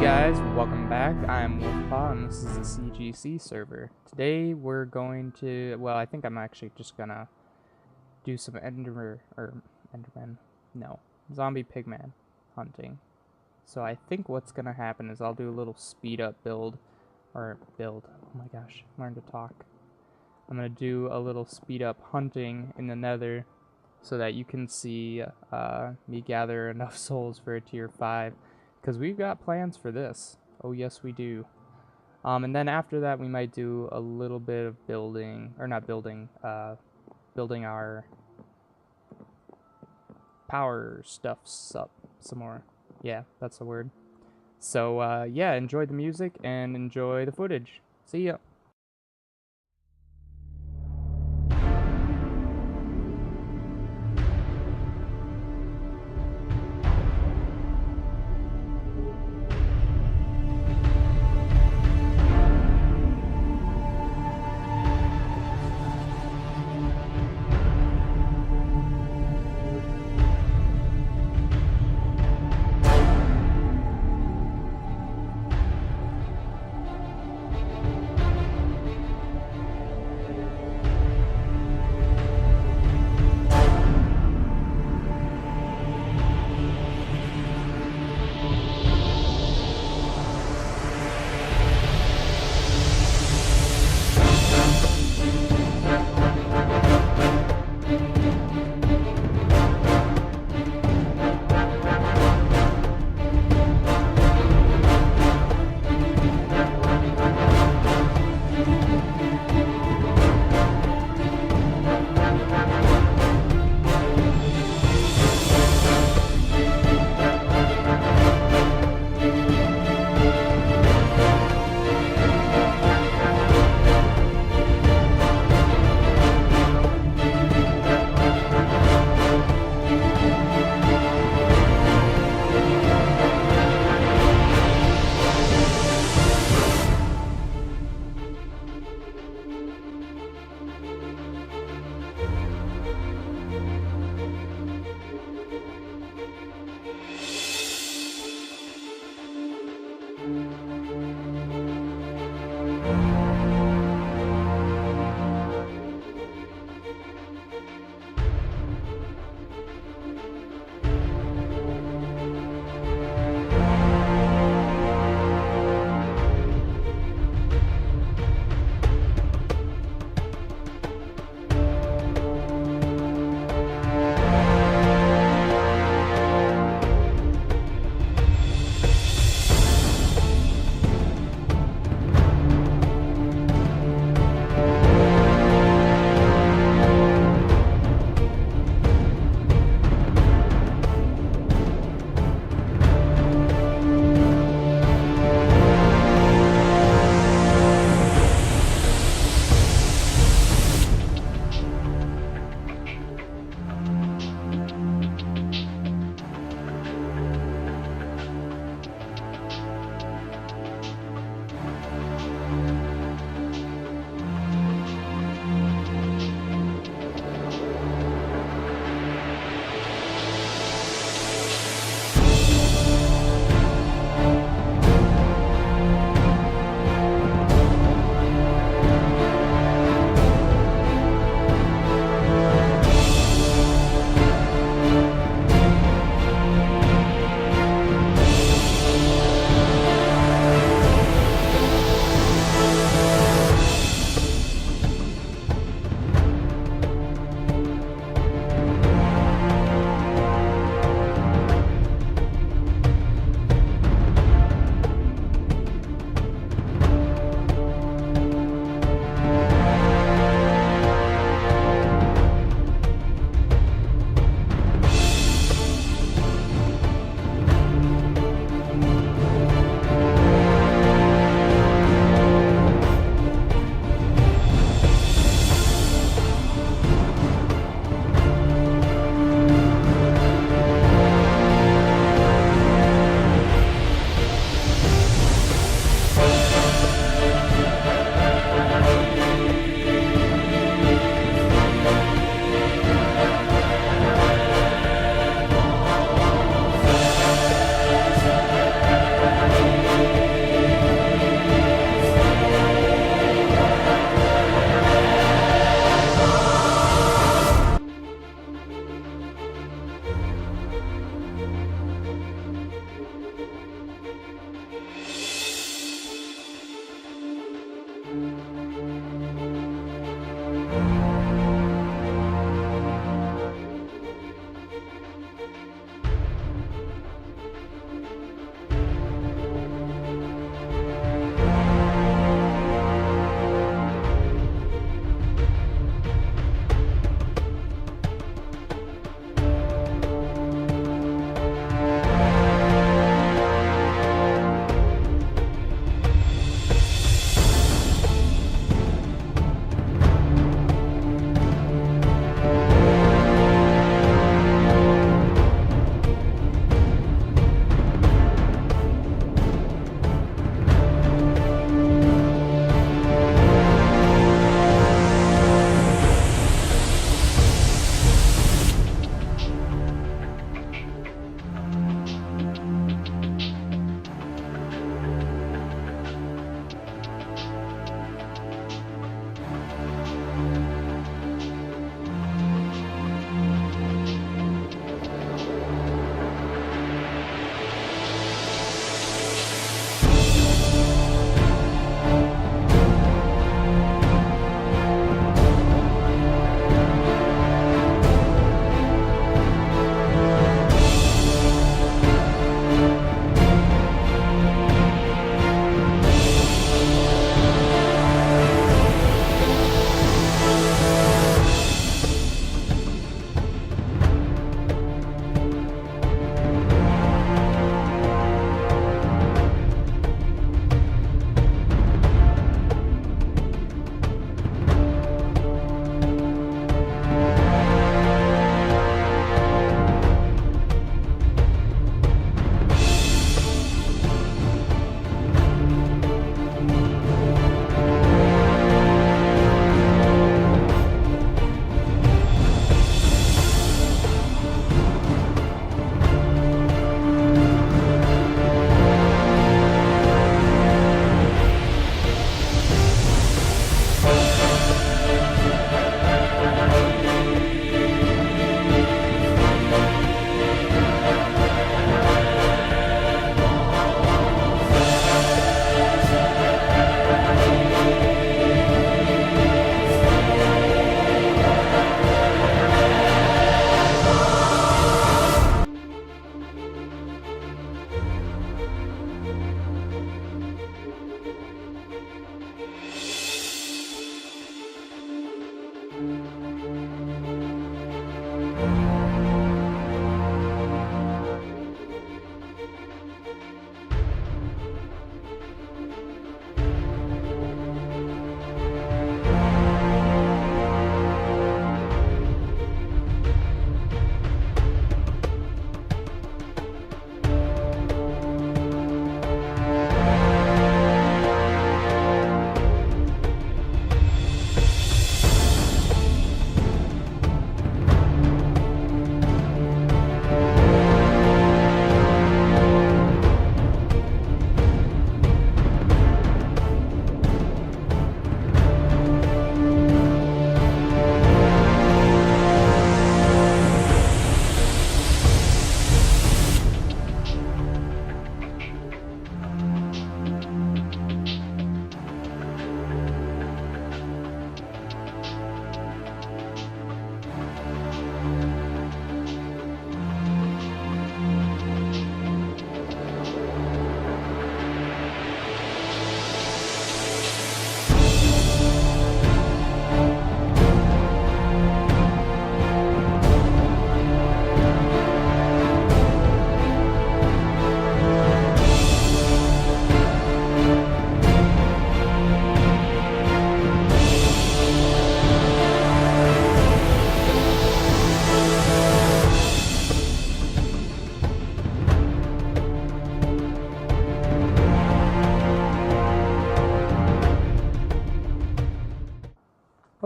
guys, welcome back. I'm Wolfpaw and this is the CGC server. Today we're going to, well, I think I'm actually just gonna do some zombie pigman hunting. So I think what's gonna happen is I'll do a little speed up build, oh my gosh, learn to talk. I'm gonna do a little speed up hunting in the nether so that you can see me gather enough souls for a tier 5. Because we've got plans for this. Oh yes we do. And then after that we might do a little bit of building, or not building, building our power stuffs up some more. Yeah, that's the word. So yeah, enjoy the music and enjoy the footage. See ya.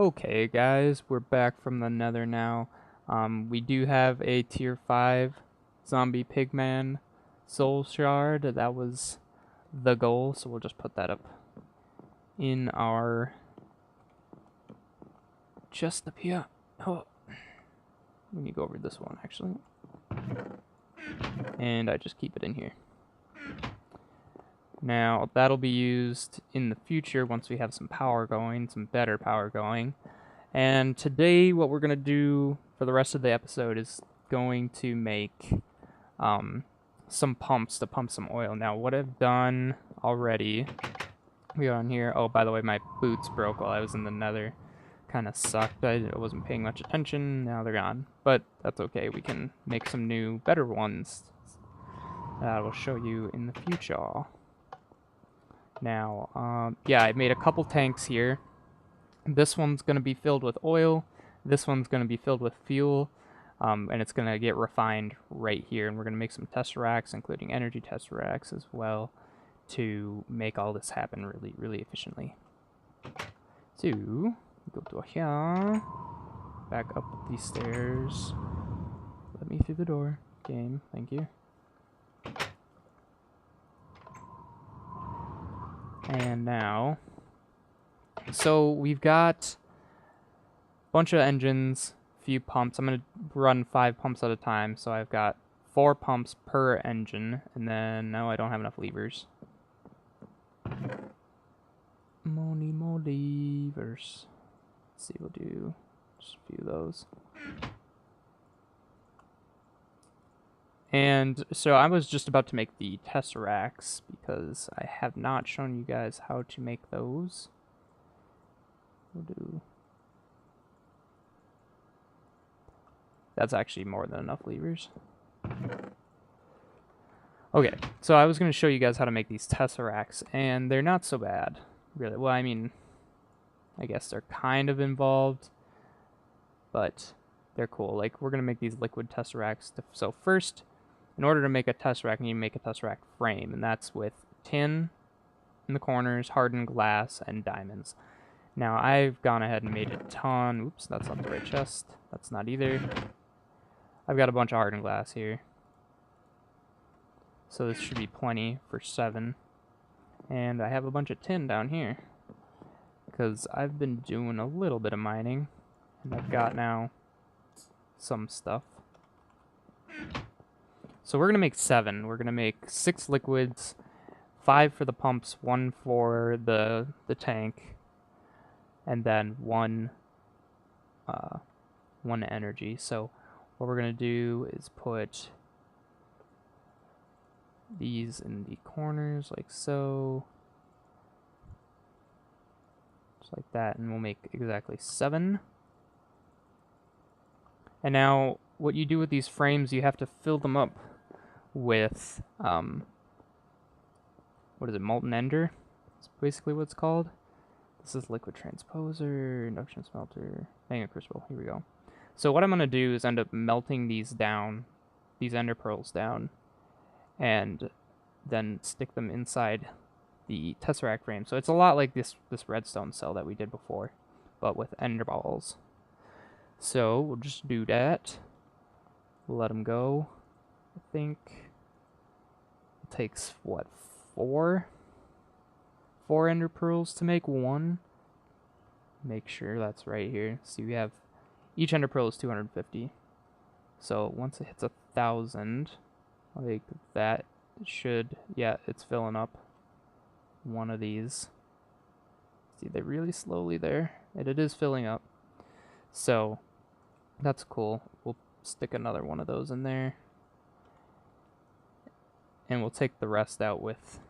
Okay, guys, we're back from the nether now. We do have a tier 5 zombie pigman soul shard. That was the goal, so we'll just put that up in our chest up here. Oh, we need to go over this one, actually. And I just keep it in here. Now, that'll be used in the future once we have some power going, some better power going. And today, what we're going to do for the rest of the episode is going to make some pumps to pump some oil. Now, what I've done already, we go on here. Oh, by the way, my boots broke while I was in the nether. Kind of sucked. I wasn't paying much attention. Now they're gone. But that's okay. We can make some new, better ones that I will show you in the future. Now, yeah, I made a couple tanks here. This one's going to be filled with oil. This one's going to be filled with fuel. And it's going to get refined right here. And we're going to make some tesseracts, including energy tesseracts as well, to make all this happen really, really efficiently. So, go to here. Back up these stairs. Let me through the door. Game, thank you. And now, so we've got a bunch of engines, few pumps. I'm going to run 5 pumps at a time, so I've got 4 pumps per engine, and then now I don't have enough levers. More levers. Let's see, we'll do just a few of those. And so I was just about to make the tesseracts because I have not shown you guys how to make those. We'll do. That's actually more than enough levers. Okay, so I was going to show you guys how to make these tesseracts, and they're not so bad, really. Well, I mean, I guess they're kind of involved, but they're cool. Like, we're going to make these liquid tesseracts. So first, in order to make a tesseract, you need to make a tesseract frame, and that's with tin in the corners, hardened glass, and diamonds. Now, I've gone ahead and made a ton. Oops, that's not the right chest. That's not either. I've got a bunch of hardened glass here. So this should be plenty for 7. And I have a bunch of tin down here, because I've been doing a little bit of mining, and I've got now some stuff. So we're going to make 7. We're going to make 6 liquids, 5 for the pumps, 1 for the tank, and then 1 energy. So what we're going to do is put these in the corners like so. Just like that, and we'll make exactly 7. And now what you do with these frames, you have to fill them up with, what is it, molten ender? That's basically what it's called. This is liquid transposer, induction smelter, magnet crucible. Here we go. So what I'm going to do is end up melting these down, these ender pearls down, and then stick them inside the tesseract frame. So it's a lot like this redstone cell that we did before, but with ender balls. So we'll just do that. We'll let them go. I think it takes, what, 4 ender pearls to make 1. Make sure that's right here. See, we have, each ender pearl is 250. So once it hits 1,000, like that, it should, yeah, it's filling up one of these. See, they're really slowly there, and it is filling up. So that's cool. We'll stick another one of those in there, and we'll take the rest out with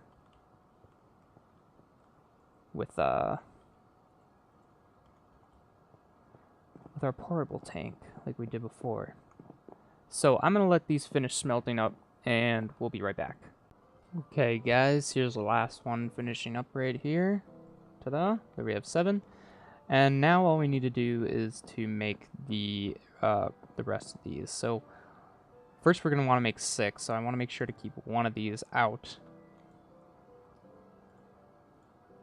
our portable tank like we did before. So I'm gonna let these finish smelting up, and we'll be right back. Okay guys, here's the last one finishing up right here. Ta-da! There we have 7. And now all we need to do is to make the rest of these. So first we're going to want to make 6, so I want to make sure to keep one of these out.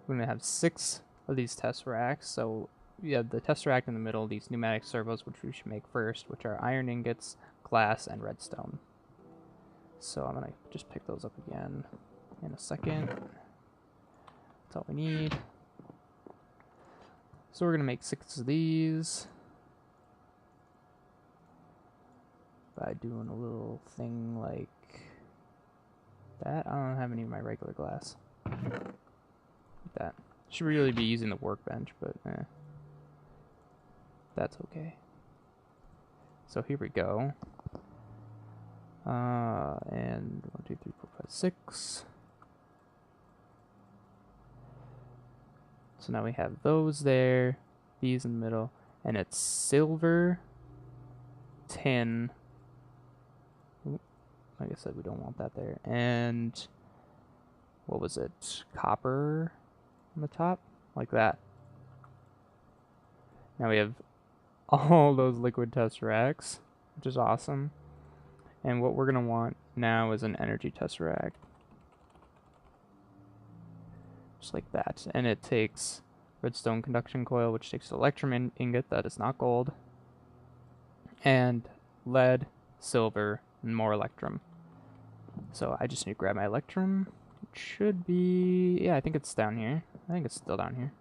We're going to have 6 of these tesseracts, so we have the Tesseract in the middle, these pneumatic servos, which we should make first, which are iron ingots, glass, and redstone. So I'm gonna just pick those up again in a second. That's all we need. So we're gonna make 6 of these by doing a little thing like that. I don't have any of my regular glass. Like that. Should really be using the workbench, but that's okay. So here we go. And 1, 2, 3, 4, 5, 6. So now we have those there, these in the middle, and it's silver, tin. Ooh, like I said, we don't want that there. And what was it? Copper on the top, like that. Now we have all those liquid tesseracts, which is awesome. And what we're gonna want now is an energy tesseract. Just like that. And it takes redstone conduction coil, which takes electrum ingot, that is not gold, and lead, silver, and more electrum. So I just need to grab my electrum. It should be, yeah, I think it's down here. I think it's still down here.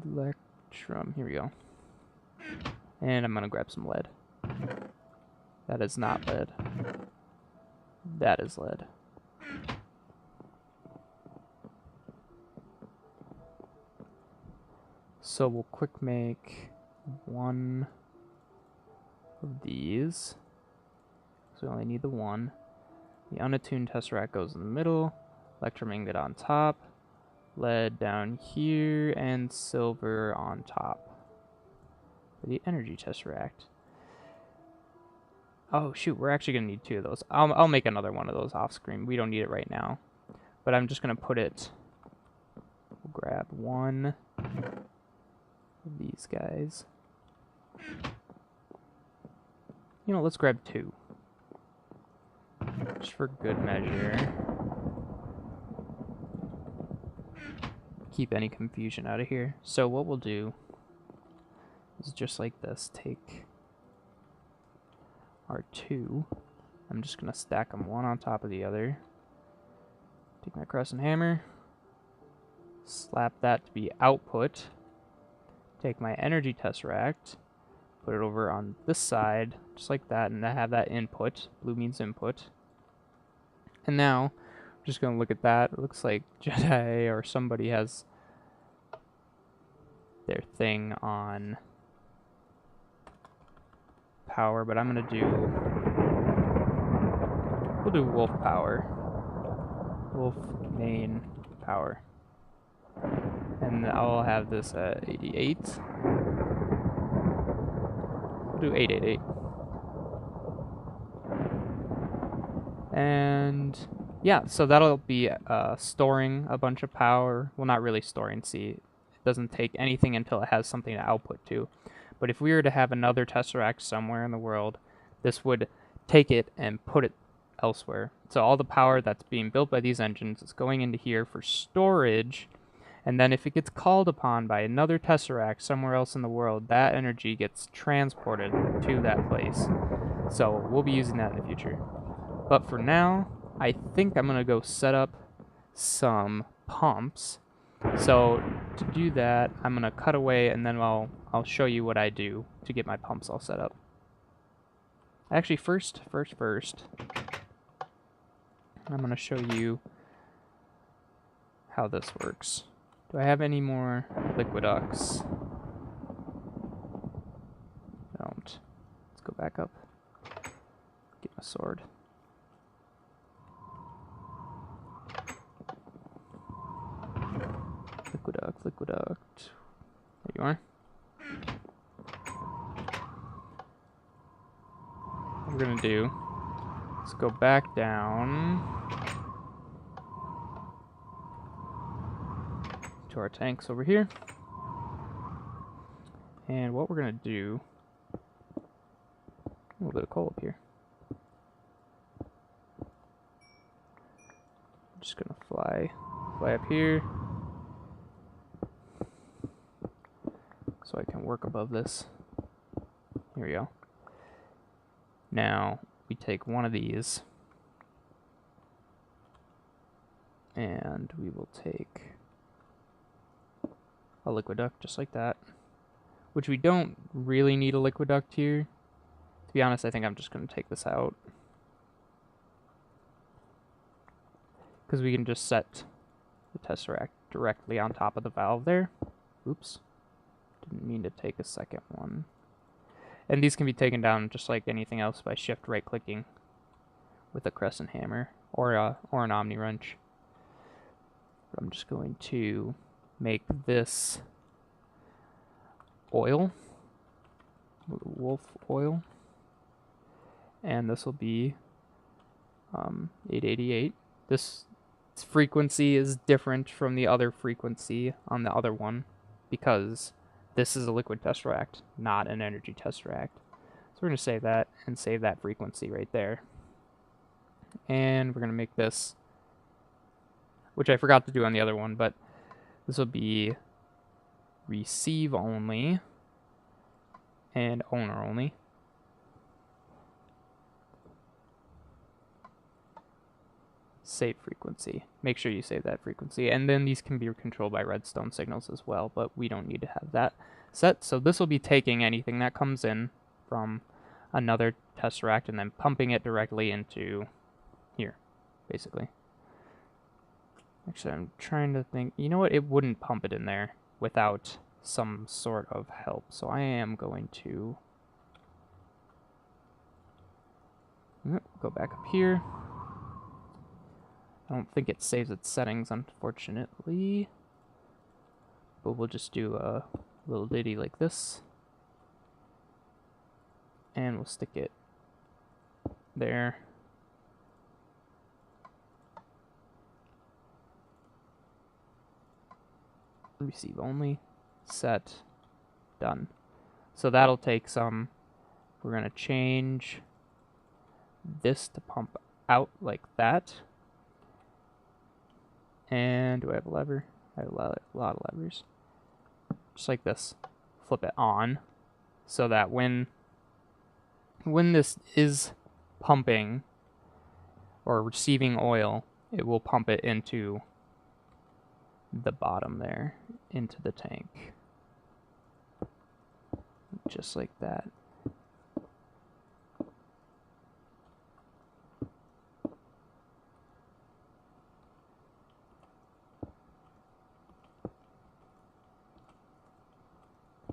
Electrum, here we go. And I'm gonna grab some lead. That is not lead. That is lead. So we'll quick make 1 of these. So we only need the 1. The unattuned tesseract goes in the middle. Electrum ingot on top. Lead down here, and silver on top. For the energy tesseract. Oh shoot, we're actually gonna need 2 of those. I'll make another one of those off screen. We don't need it right now. But I'm just gonna put it. We'll grab 1 of these guys. You know, let's grab 2. Just for good measure. Keep any confusion out of here. So what we'll do is just like this. Take our 2. I'm just gonna stack them one on top of the other. Take my crescent hammer. Slap that to be output. Take my energy tesseract. Put it over on this side, just like that, and I have that input. Blue means input. And now, I'm just gonna look at that. It looks like Jedi or somebody has their thing on power, but I'm gonna do, we'll do wolf power. Wolf main power. And I'll have this at 88. We'll do 888. And yeah, so that'll be storing a bunch of power. Well, not really storing, see. It doesn't take anything until it has something to output to. But if we were to have another tesseract somewhere in the world, this would take it and put it elsewhere. So all the power that's being built by these engines is going into here for storage. And then if it gets called upon by another tesseract somewhere else in the world, that energy gets transported to that place. So we'll be using that in the future. But for now, I think I'm going to go set up some pumps. So to do that, I'm going to cut away and then I'll show you what I do to get my pumps all set up. Actually, first, I'm going to show you how this works. Do I have any more liquiducts? Don't. Let's go back up. Get my sword. Liquiduct. There you are. What we're gonna do is go back down to our tanks over here. And what we're gonna do, a little bit of coal up here. I'm just gonna fly up here. so I can work above this. Here we go. Now we take one of these and we will take a liquid duct just like that, which we don't really need a liquid duct here. To be honest, I think I'm just going to take this out because we can just set the tesseract directly on top of the valve there. Oops, didn't mean to take a second one. And these can be taken down just like anything else by shift right clicking with a crescent hammer or an omni wrench. But I'm just going to make this oil, wolf oil, and this will be 888. This frequency is different from the other frequency on the other one because this is a liquid tesseract, not an energy tesseract. So we're going to save that and save that frequency right there. And we're going to make this, which I forgot to do on the other one, but this will be receive only and owner only. Save frequency. Make sure you save that frequency. And then these can be controlled by redstone signals as well, but we don't need to have that set. So this will be taking anything that comes in from another tesseract and then pumping it directly into here, basically. Actually, I'm trying to think. You know what? It wouldn't pump it in there without some sort of help. So I am going to go back up here. I don't think it saves its settings, unfortunately. But we'll just do a little ditty like this. And we'll stick it there. Receive only. Set. Done. So that'll take some. We're going to change this to pump out like that. And do I have a lever? I have a lot of levers. Just like this. Flip it on so that when this is pumping or receiving oil, it will pump it into the bottom there, into the tank. Just like that.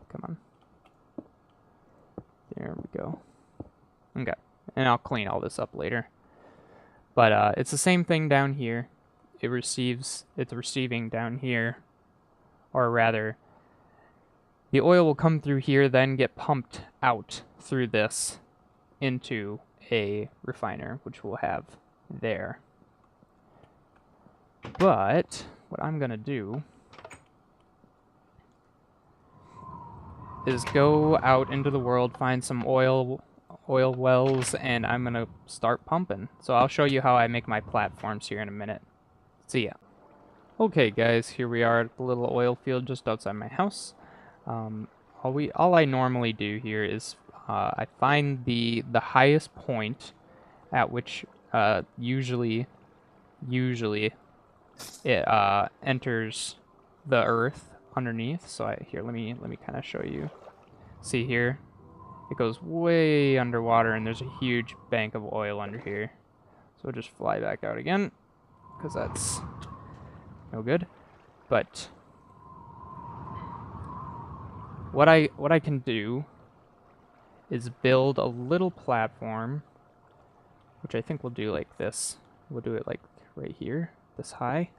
Come on. There we go. Okay. And I'll clean all this up later. But it's the same thing down here. It's receiving down here. Or rather, the oil will come through here, then get pumped out through this into a refiner, which we'll have there. But what I'm going to do is go out into the world, find some oil wells, and I'm going to start pumping. So I'll show you how I make my platforms here in a minute. See ya. Okay guys, here we are at the little oil field just outside my house. All I normally do here is I find the highest point at which usually it enters the earth underneath. So here, let me kind of show you. See here, it goes way underwater, and there's a huge bank of oil under here. So we'll just fly back out again, because that's no good. But what I can do is build a little platform, which I think we'll do like this. We'll do it like right here, this high.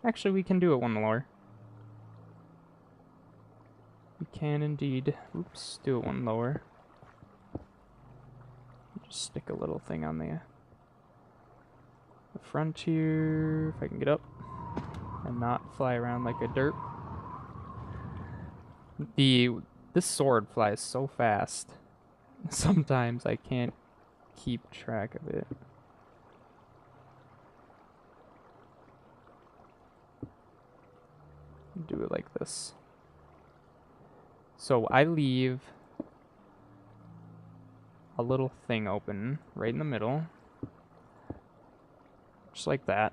Actually, we can do it one lower. We can indeed. Oops, do it one lower. Just stick a little thing on the front here, if I can get up and not fly around like a derp. This sword flies so fast. Sometimes I can't keep track of it. Do it like this. So I leave a little thing open right in the middle, just like that.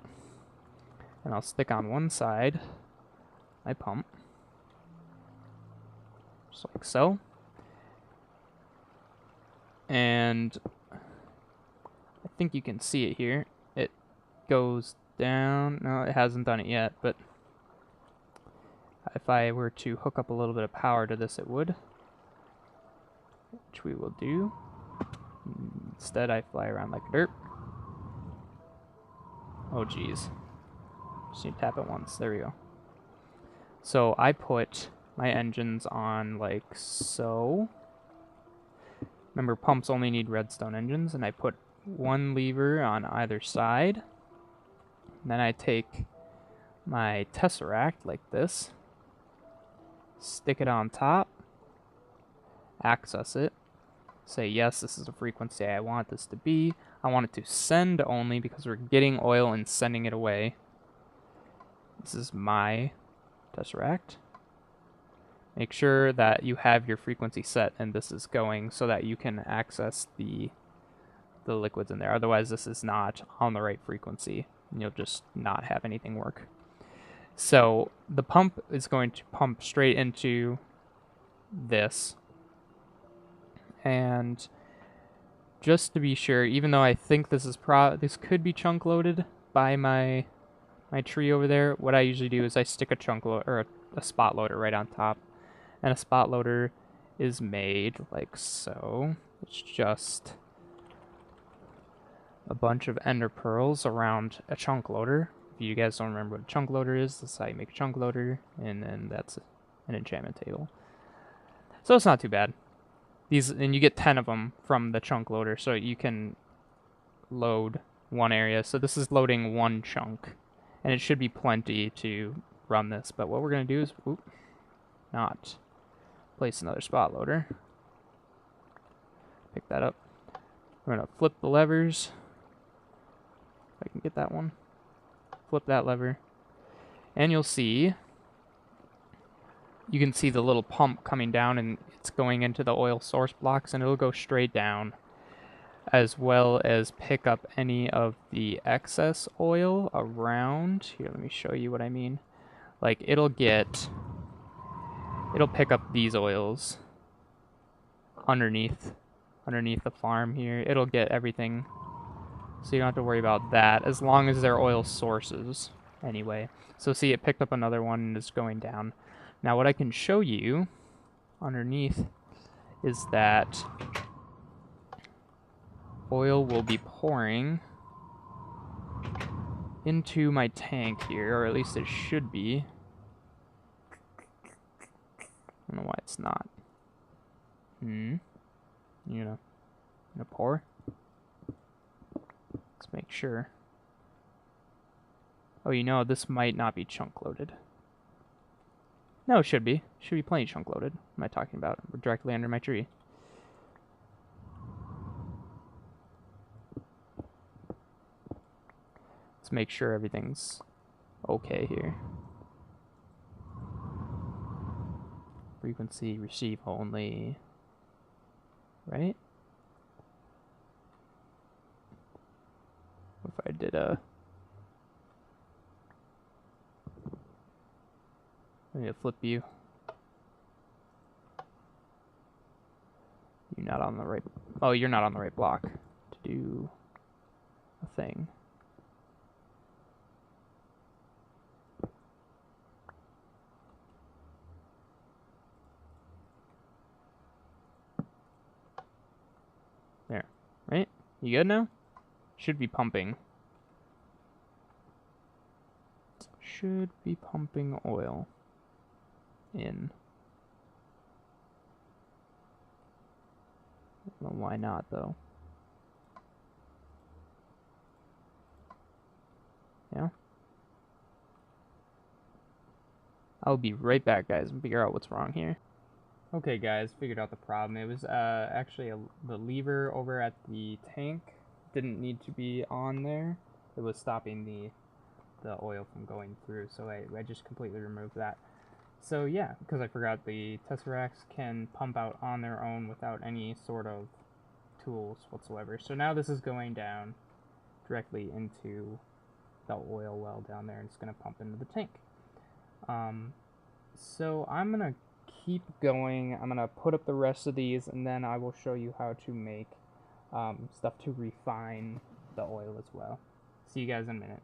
And I'll stick on one side my pump, just like so. And I think you can see it here. It goes down. No, it hasn't done it yet, but if I were to hook up a little bit of power to this, it would, which we will do. Instead, I fly around like a derp. Oh, geez. Just need to tap it once. There we go. So I put my engines on like so. Remember, pumps only need redstone engines, and I put one lever on either side. And then I take my tesseract like this, stick it on top, access it, say yes, this is the frequency I want this to be. I want it to send only because we're getting oil and sending it away. This is my tesseract. Make sure that you have your frequency set and this is going so that you can access the liquids in there. Otherwise, this is not on the right frequency and you'll just not have anything work. So the pump is going to pump straight into this. And just to be sure, even though I think this is this could be chunk loaded by my tree over there, what I usually do is I stick a chunk or a spot loader right on top. And a spot loader is made like so. It's just a bunch of ender pearls around a chunk loader. If you guys don't remember what a chunk loader is, that's how you make a chunk loader, and then that's an enchantment table. So it's not too bad. And you get 10 of them from the chunk loader, so you can load one area. So this is loading one chunk, and it should be plenty to run this. But what we're going to do is, not place another spot loader. Pick that up. We're going to flip the levers. If I can get that one. Flip that lever. And you'll see, you can see the little pump coming down and it's going into the oil source blocks and it'll go straight down, as well as pick up any of the excess oil around. Here, let me show you what I mean. Like it'll pick up these oils underneath the farm here. It'll get everything, so you don't have to worry about that as long as they're oil sources anyway. So see, it picked up another one and is going down. Now what I can show you underneath is that oil will be pouring into my tank here, or at least it should be. I don't know why it's not. You gonna pour? Let's make sure. Oh, you know, this might not be chunk loaded. No, it should be. Should be plenty chunk loaded. What am I talking about? We're directly under my tree. Let's make sure everything's okay here. Frequency receive only. Right? What if I did a... I need to flip you. You're not on the right... Oh, you're not on the right block to do a thing. There. Right? You good now? Should be pumping. Should be pumping oil in. I don't know why not, though. Yeah? I'll be right back, guys, and figure out what's wrong here. Okay, guys, figured out the problem. It was actually the lever over at the tank didn't need to be on there. It was stopping the oil from going through, so I just completely removed that. So yeah, because I forgot, the Tesseracts can pump out on their own without any sort of tools whatsoever. So now this is going down directly into the oil well down there, and it's going to pump into the tank. So I'm going to keep going. I'm going to put up the rest of these, and then I will show you how to make stuff to refine the oil as well. See you guys in a minute.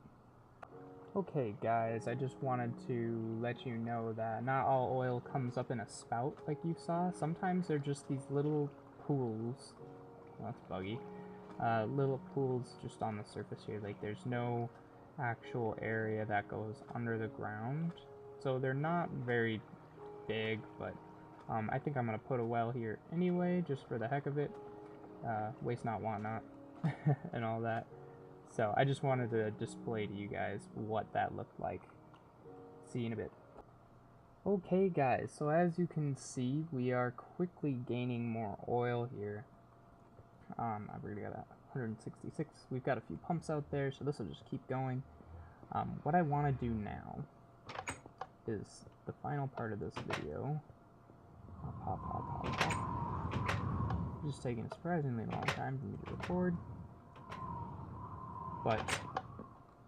Okay guys, I just wanted to let you know that not all oil comes up in a spout like you saw. Sometimes they're just these little pools. Well, that's buggy. Little pools just on the surface here. Like there's no actual area that goes under the ground. So they're not very big, but I think I'm going to put a well here anyway, just for the heck of it. Waste not, want not, and all that. So I just wanted to display to you guys what that looked like. See you in a bit. Okay guys, so as you can see, we are quickly gaining more oil here. I've already got 166. We've got a few pumps out there, so this will just keep going. What I want to do now is the final part of this video. Just taking a surprisingly long time for me to record. But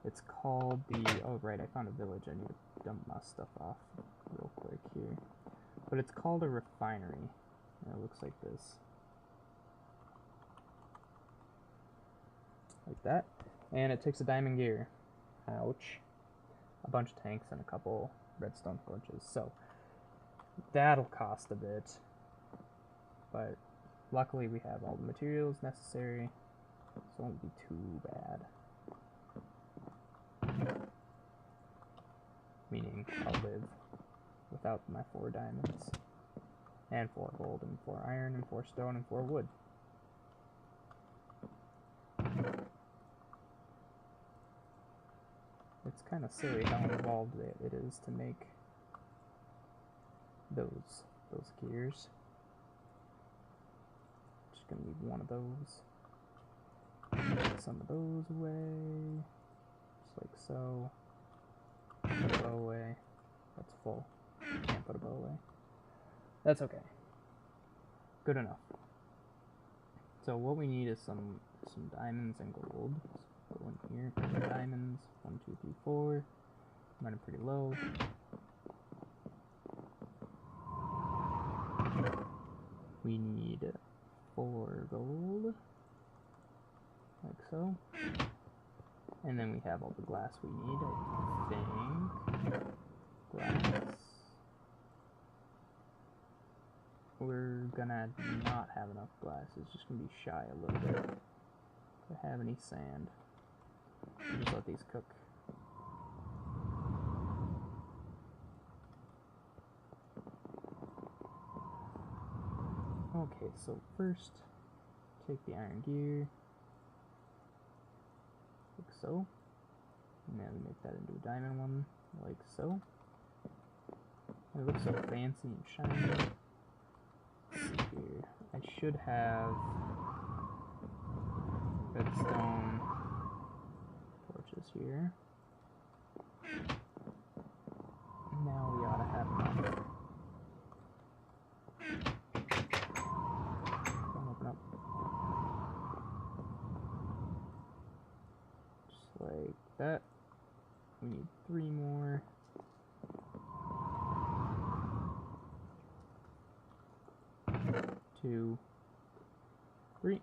it's called the, oh right, I found a village. I need to dump my stuff off real quick here. But it's called a refinery. And it looks like this. Like that. And it takes a diamond gear. Ouch. A bunch of tanks and a couple redstone torches. So that'll cost a bit. But luckily we have all the materials necessary. So it won't be too bad. Meaning I'll live without my 4 diamonds, and 4 gold, and 4 iron, and 4 stone, and 4 wood. It's kind of silly how involved it is to make those gears. Just gonna leave one of those. Put some of those away, just like so. Put a bow away. That's full. Can't put a bow away. That's okay. Good enough. So what we need is some diamonds and gold. So go in here, put the diamonds. 1, 2, 3, 4. I'm running pretty low. We need 4 gold. Like so. And then we have all the glass we need, I think. Glass. We're gonna not have enough glass. It's just gonna be shy a little bit. Do I have any sand? I'll just let these cook. Okay, so first, take the iron gear. Like so. And then we make that into a diamond one, like so. It looks so fancy and shiny. Let's see here. I should have redstone torches here. Now we ought to have enough. Don't open up. Just like that. We need 3 more. Two, 3.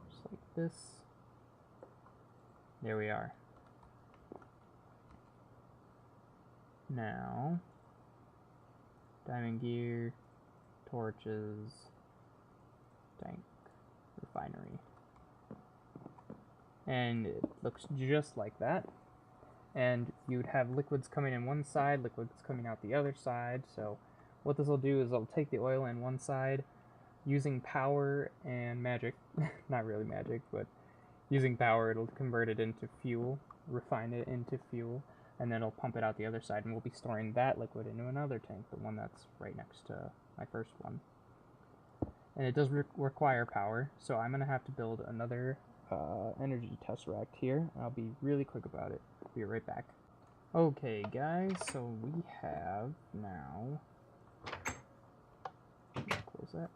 Just like this. There we are. Now, diamond gear, torches, tank, refinery. And it looks just like that. And you'd have liquids coming in one side, liquids coming out the other side. So what this will do is it'll take the oil in one side, using power and magic, not really magic, but using power, it'll convert it into fuel, refine it into fuel, and then it'll pump it out the other side, and we'll be storing that liquid into another tank, the one that's right next to my first one. And it does require power, so I'm going to have to build another energy tesseract here. I'll be really quick about it. Be right back. Okay, guys, so we have now. Close that.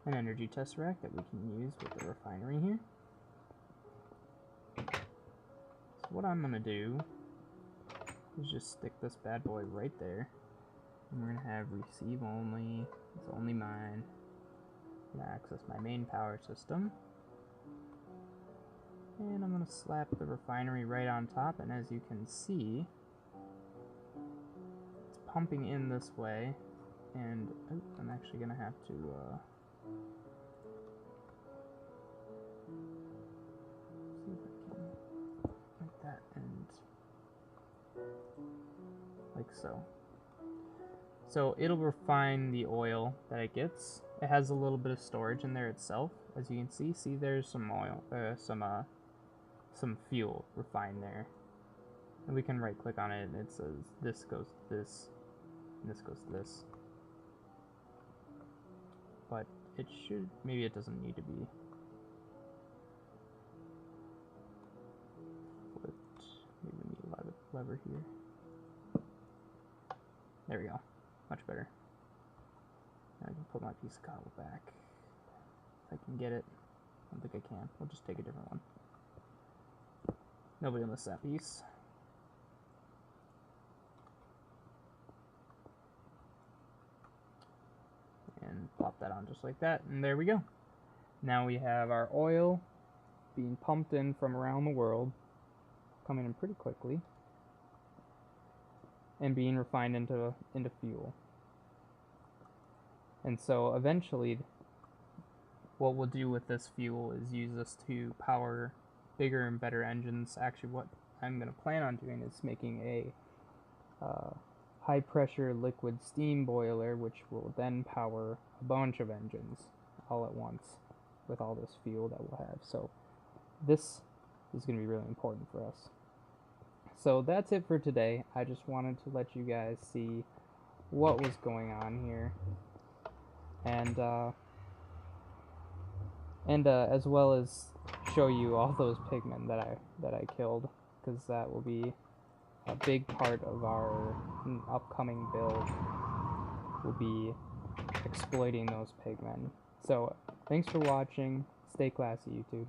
An energy tesseract that we can use with the refinery here. So what I'm gonna do is just stick this bad boy right there. And we're gonna have receive only. It's only mine. I'm gonna access my main power system. And I'm gonna slap the refinery right on top, and as you can see, it's pumping in this way. And I'm actually gonna have to see if I can like that and like so. So it'll refine the oil that it gets. It has a little bit of storage in there itself, as you can see. See, there's some oil, some fuel refined there. And we can right-click on it, and it says this goes to this, and this goes to this. But it should, maybe it doesn't need to be. But maybe we need a lever here. There we go. Much better. Now I can put my piece of cobble back. If I can get it. I don't think I can. We'll just take a different one. Nobody will miss that piece. And plop that on just like that. And there we go. Now we have our oil being pumped in from around the world. Coming in pretty quickly. And being refined into fuel. And so eventually what we'll do with this fuel is use this to power bigger and better engines. Actually, what I'm going to plan on doing is making a high pressure liquid steam boiler, which will then power a bunch of engines all at once with all this fuel that we'll have. So this is going to be really important for us. So that's it for today. I just wanted to let you guys see what was going on here, and as well as show you all those pigmen that I killed, because that will be a big part of our upcoming build. Will be exploiting those pigmen. So thanks for watching. Stay classy, YouTube.